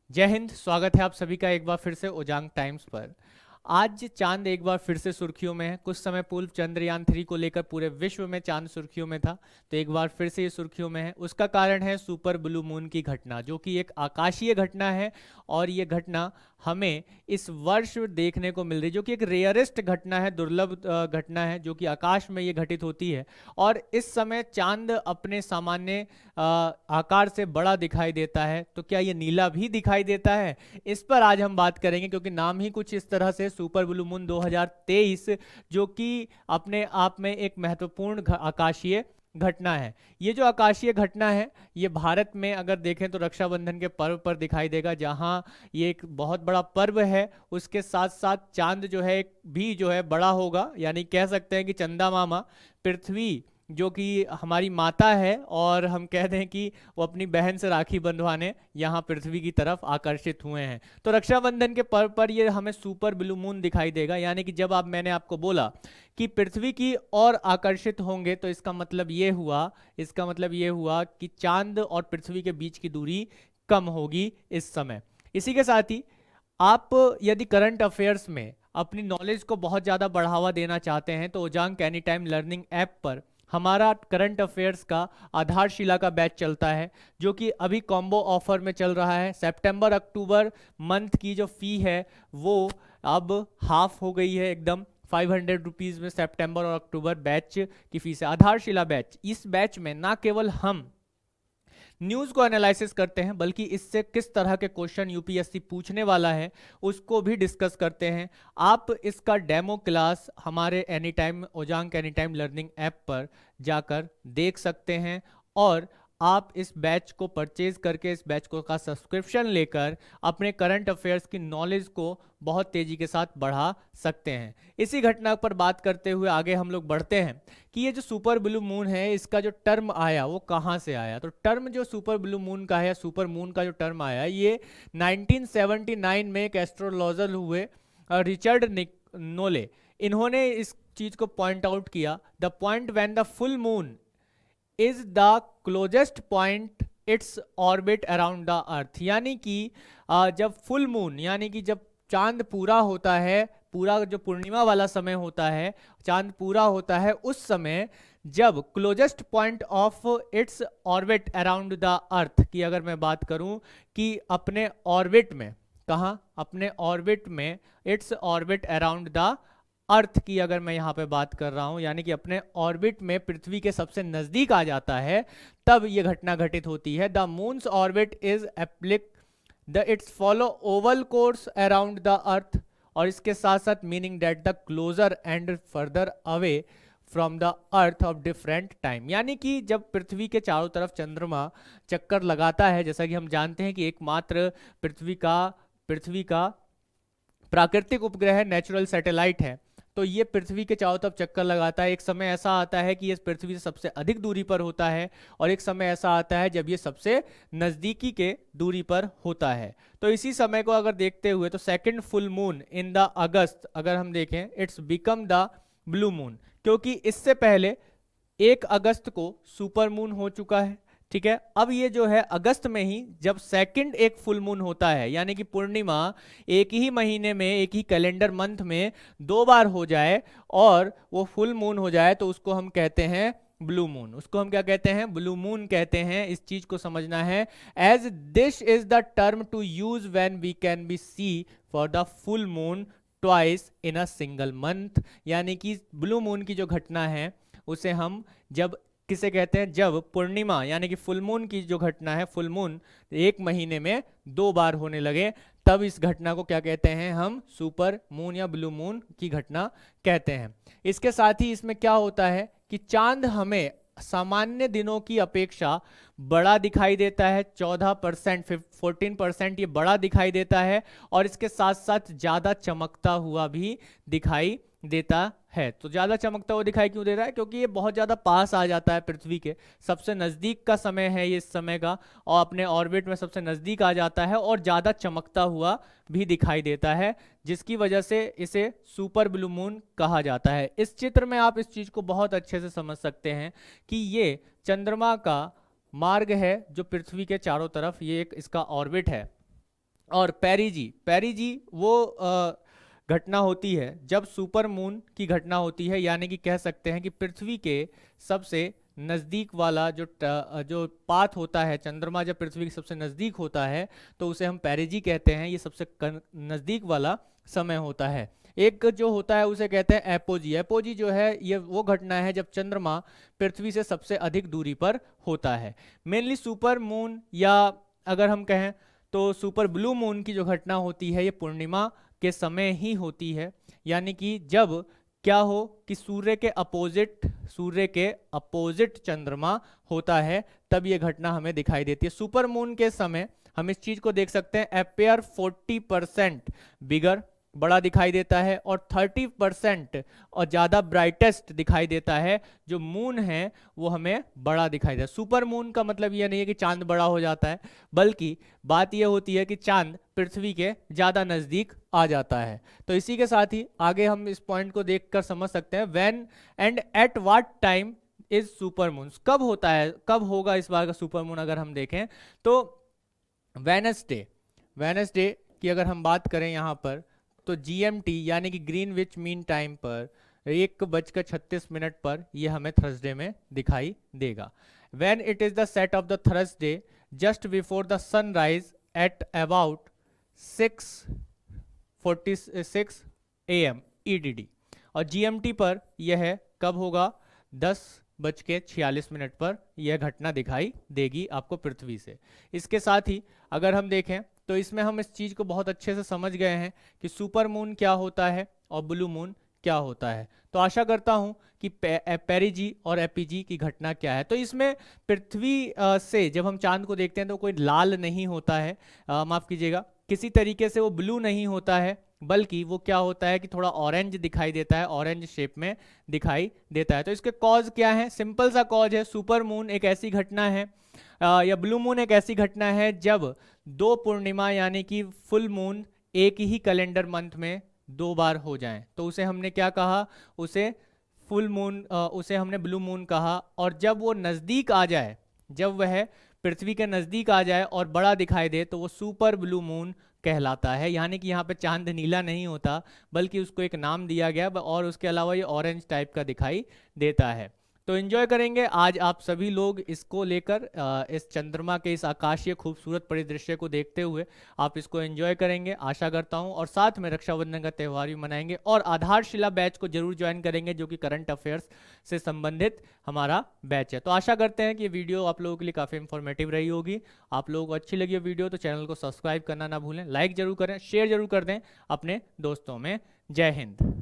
जय हिंद। स्वागत है आप सभी का एक बार फिर से उजांग टाइम्स पर। आज चांद एक बार फिर से सुर्खियों में है। कुछ समय पूर्व चंद्रयान 3 को लेकर पूरे विश्व में चांद सुर्खियों में था, तो एक बार फिर से ये सुर्खियों में है। उसका कारण है सुपर ब्लू मून की घटना, जो कि एक आकाशीय घटना है। और ये घटना हमें इस वर्ष देखने को मिल रही, जो कि एक रेयरेस्ट घटना है, दुर्लभ घटना है, जो कि आकाश में ये घटित होती है। और इस समय चांद अपने सामान्य आकार से बड़ा दिखाई देता है। तो क्या ये नीला भी दिखाई देता है? इस पर आज हम बात करेंगे, क्योंकि नाम ही कुछ इस तरह से सुपर ब्लू मून 2023, जो कि अपने आप में एक महत्वपूर्ण आकाशीय घटना है। ये जो आकाशीय घटना है, ये भारत में अगर देखें तो रक्षाबंधन के पर्व पर दिखाई देगा, जहां ये एक बहुत बड़ा पर्व है। उसके साथ साथ चांद जो है भी जो है बड़ा होगा, यानी कह सकते हैं कि चंदा मामा पृथ्वी, जो कि हमारी माता है, और हम कह दें कि वो अपनी बहन से राखी बंधवाने यहाँ पृथ्वी की तरफ आकर्षित हुए हैं। तो रक्षाबंधन के पर्व पर ये हमें सुपर ब्लू मून दिखाई देगा। यानी कि जब मैंने आपको बोला कि पृथ्वी की ओर आकर्षित होंगे, तो इसका मतलब ये हुआ कि चांद और पृथ्वी के बीच की दूरी कम होगी इस समय। इसी के साथ ही आप यदि करंट अफेयर्स में अपनी नॉलेज को बहुत ज़्यादा बढ़ावा देना चाहते हैं, तो ओजांग एनी टाइम लर्निंग ऐप पर हमारा करंट अफेयर्स का आधारशिला का बैच चलता है, जो कि अभी कॉम्बो ऑफर में चल रहा है। सितंबर अक्टूबर मंथ की जो फ़ी है वो अब हाफ हो गई है एकदम। 500 रुपीज़ में सितंबर और अक्टूबर बैच की फीस है। आधारशिला बैच, इस बैच में ना केवल हम न्यूज़ को एनालिसिस करते हैं, बल्कि इससे किस तरह के क्वेश्चन यूपीएससी पूछने वाला है उसको भी डिस्कस करते हैं। आप इसका डेमो क्लास हमारे एनी टाइम ओजांग एनी टाइम लर्निंग ऐप पर जाकर देख सकते हैं, और आप इस बैच को परचेज करके, इस बैच को का सब्सक्रिप्शन लेकर अपने करंट अफेयर्स की नॉलेज को बहुत तेजी के साथ बढ़ा सकते हैं। इसी घटना पर बात करते हुए आगे हम लोग बढ़ते हैं कि ये जो सुपर ब्लू मून है, इसका जो टर्म आया वो कहाँ से आया। तो टर्म जो सुपर ब्लू मून का है, सुपर मून का जो टर्म आया, ये 1979 में एक एस्ट्रोलॉजर हुए, रिचर्ड नोले। इन्होंने इस चीज को पॉइंट आउट किया, the point when the full moon is the closest point its orbit around the earth. यानी कि जब फुल मून, यानी कि जब चांद पूरा होता है, पूरा जो पूर्णिमा वाला समय होता है, चांद पूरा होता है, उस समय जब closest point of its orbit around the earth की अगर मैं बात करूं, कि अपने ऑर्बिट में, कहाँ, अपने ऑर्बिट में, its orbit around the earth की अगर मैं यहाँ पे बात कर रहा हूँ, यानी कि अपने ऑर्बिट में पृथ्वी के सबसे नजदीक आ जाता है, तब ये घटना घटित होती है। The moons orbit is applique the it's follow Oval course around the earth. और इसके साथ साथ meaning that the closer and further away from the earth of different time. यानी कि जब पृथ्वी के चारों तरफ चंद्रमा चक्कर लगाता है, जैसा कि हम जानते हैं कि एकमात्र पृथ्वी का प्राकृतिक उपग्रह नेचुरल सैटेलाइट है, तो ये पृथ्वी के चारों तरफ चक्कर लगाता है। एक समय ऐसा आता है कि ये पृथ्वी से सबसे अधिक दूरी पर होता है, और एक समय ऐसा आता है जब ये सबसे नज़दीकी के दूरी पर होता है। तो इसी समय को अगर देखते हुए, तो second full moon in the August अगर हम देखें, it's become the blue moon, क्योंकि इससे पहले 1 अगस्त को सुपर मून हो चुका है। ठीक है, अब ये जो है अगस्त में ही जब सेकंड एक फुल मून होता है, यानी कि पूर्णिमा एक ही महीने में, एक ही कैलेंडर मंथ में 2 बार हो जाए और वो फुल मून हो जाए, तो उसको हम कहते हैं ब्लू मून। उसको हम क्या कहते हैं? ब्लू मून कहते हैं। इस चीज को समझना है, as this is the term to use when we can be see for the full moon twice in a single month. यानी कि ब्लू मून की जो घटना है उसे हम जब किसे कहते हैं? जब पूर्णिमा यानी कि फुल मून की जो घटना है, फुल मून एक महीने में 2 बार होने लगे, तब इस घटना को क्या कहते हैं? हम सुपर मून या ब्लू मून की घटना कहते हैं। इसके साथ ही इसमें क्या होता है कि चांद हमें सामान्य दिनों की अपेक्षा बड़ा दिखाई देता है। 14%, 14% ये बड़ा दिखाई देता है, और इसके साथ साथ ज़्यादा चमकता हुआ भी दिखाई देता है। तो ज़्यादा चमकता हुआ दिखाई क्यों दे रहा है? क्योंकि ये बहुत ज़्यादा पास आ जाता है पृथ्वी के, सबसे नज़दीक का समय है ये इस समय का, और अपने ऑर्बिट में सबसे नज़दीक आ जाता है, और ज़्यादा चमकता हुआ भी दिखाई देता है, जिसकी वजह से इसे सुपर ब्लू मून कहा जाता है। इस चित्र में आप इस चीज़ को बहुत अच्छे से समझ सकते हैं कि ये चंद्रमा का मार्ग है, जो पृथ्वी के चारों तरफ, ये एक इसका ऑर्बिट है, और पेरिजी वो घटना होती है जब सुपर मून की घटना होती है, यानी कि कह सकते हैं कि पृथ्वी के सबसे नज़दीक वाला जो पाथ होता है, चंद्रमा जब पृथ्वी के सबसे नज़दीक होता है तो उसे हम पेरिजी कहते हैं। ये सबसे नज़दीक वाला समय होता है। एक जो होता है उसे कहते हैं एपोजी। एपोजी जो है ये वो घटना है जब चंद्रमा पृथ्वी से सबसे अधिक दूरी पर होता है। मेनली सुपर मून, या अगर हम कहें तो सुपर ब्लू मून की जो घटना होती है ये पूर्णिमा के समय ही होती है, यानी कि जब क्या हो कि सूर्य के अपोजिट चंद्रमा होता है, तब ये घटना हमें दिखाई देती है। सुपर मून के समय हम इस चीज को देख सकते हैं, अपेयर 40% बिगर, बड़ा दिखाई देता है, और 30% और ज़्यादा ब्राइटेस्ट दिखाई देता है। जो मून है वो हमें बड़ा दिखाई देता है। सुपर मून का मतलब ये नहीं है कि चांद बड़ा हो जाता है, बल्कि बात ये होती है कि चांद पृथ्वी के ज़्यादा नज़दीक आ जाता है। तो इसी के साथ ही आगे हम इस पॉइंट को देखकर समझ सकते हैं, when and at what time is super moon. कब होता है, कब होगा इस बार का सुपर मून, अगर हम देखें तो वेनसडे की अगर हम बात करें यहाँ पर, तो GMT यानी कि ग्रीनविच मीन टाइम पर 1:36 पर यह हमें थर्सडे में दिखाई देगा। When it is the set of the Thursday just before the sunrise at about 6:46 AM EDD, और GMT पर यह कब होगा, 10:46 पर यह घटना दिखाई देगी आपको पृथ्वी से। इसके साथ ही अगर हम देखें तो इसमें हम इस चीज़ को बहुत अच्छे से समझ गए हैं कि सुपर मून क्या होता है और ब्लू मून क्या होता है। तो आशा करता हूं कि पेरिजी और एपीजी की घटना क्या है। तो इसमें पृथ्वी से जब हम चांद को देखते हैं तो कोई लाल नहीं होता है, माफ़ कीजिएगा, किसी तरीके से वो ब्लू नहीं होता है, बल्कि वो क्या होता है कि थोड़ा ऑरेंज दिखाई देता है, ऑरेंज शेप में दिखाई देता है। तो इसके कॉज क्या है, सिंपल सा कॉज है, सुपर मून एक ऐसी घटना है या ब्लू मून एक ऐसी घटना है जब दो पूर्णिमा यानी कि फुल मून एक ही कैलेंडर मंथ में 2 बार हो जाएं, तो उसे हमने क्या कहा, उसे फुल मून, उसे हमने ब्लू मून कहा। और जब वो नज़दीक आ जाए, जब वह पृथ्वी के नज़दीक आ जाए और बड़ा दिखाई दे, तो वो सुपर ब्लू मून कहलाता है। यानी कि यहाँ पे चांद नीला नहीं होता, बल्कि उसको एक नाम दिया गया, और उसके अलावा ये ऑरेंज टाइप का दिखाई देता है। तो एंजॉय करेंगे आज आप सभी लोग इसको लेकर, इस चंद्रमा के इस आकाशीय खूबसूरत परिदृश्य को देखते हुए आप इसको एंजॉय करेंगे, आशा करता हूं। और साथ में रक्षाबंधन का त्यौहार भी मनाएंगे, और आधारशिला बैच को जरूर ज्वाइन करेंगे, जो कि करंट अफेयर्स से संबंधित हमारा बैच है। तो आशा करते हैं कि ये वीडियो आप लोगों के लिए काफ़ी इंफॉर्मेटिव रही होगी। आप लोगों को अच्छी लगी वीडियो तो चैनल को सब्सक्राइब करना ना भूलें, लाइक जरूर करें, शेयर जरूर कर दें अपने दोस्तों में। जय हिंद।